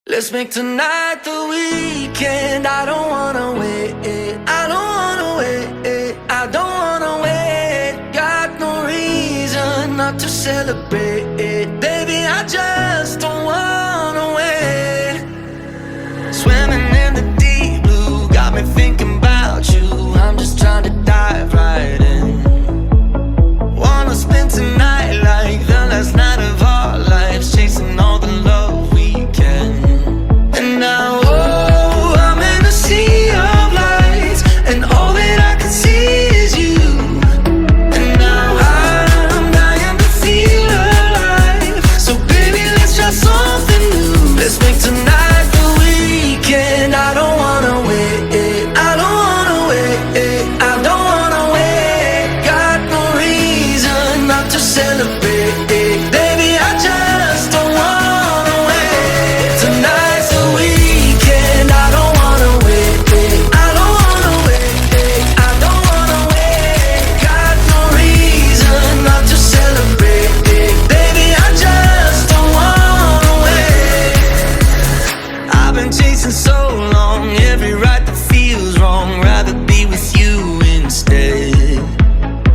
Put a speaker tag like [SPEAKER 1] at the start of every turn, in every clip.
[SPEAKER 1] Let's make tonight the weekend. I don't wanna wait. I don't wanna wait. I don't wanna wait. Got no reason not to celebrate. Baby, I just don't wanna wait. Swimming in the deep blue got me thinking about you. I'm just trying to dive right in. Wanna spend tonight like the last night of our lives, chasing all the love we can. And now, oh, I'm in a sea of lights, and all that I can see is you. And now I'm dying to feel alive. So baby, let's try something new. Let's make tonight the weekend. I don't wanna wait. I don't wanna wait. I don't wanna wait. Got no reason not to celebrate. Baby, I just don't wanna wait. Tonight's the weekend. I don't wanna wait. I don't wanna wait. I don't wanna wait. Got no reason not to celebrate. Baby, I just don't wanna wait. I've been chasing so long, every right that feels wrong. Rather be with you instead.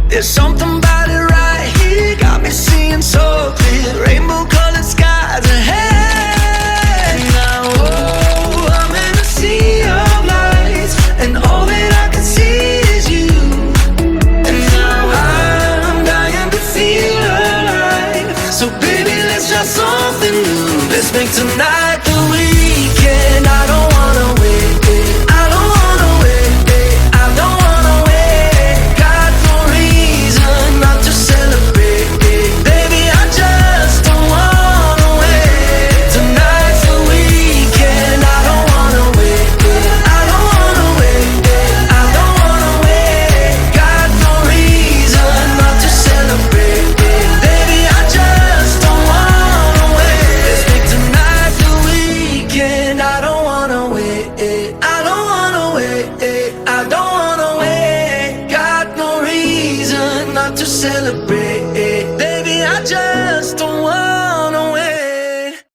[SPEAKER 1] There's something about it right here, got me seeing so clear. Rainbow colored skies ahead. Now, oh, I'm in a sea of lights, and all that I can see is you. And now I'm dying to feel alive. So baby, let's try something new. Let's make tonight the weekend. I don't wanna wait. I don't wanna wait. I don't wanna wait. Got no reason not to celebrate. Baby, I just don't wanna wait. Tonight's the weekend. I don't wanna wait. I don't wanna wait. I don't wanna wait. Got no reason not to celebrate. Baby, I just don't wanna wait. Let's make tonight the weekend. I don't wanna wait. I don't wanna wait. I don't wanna wait. Got no reason not to celebrate.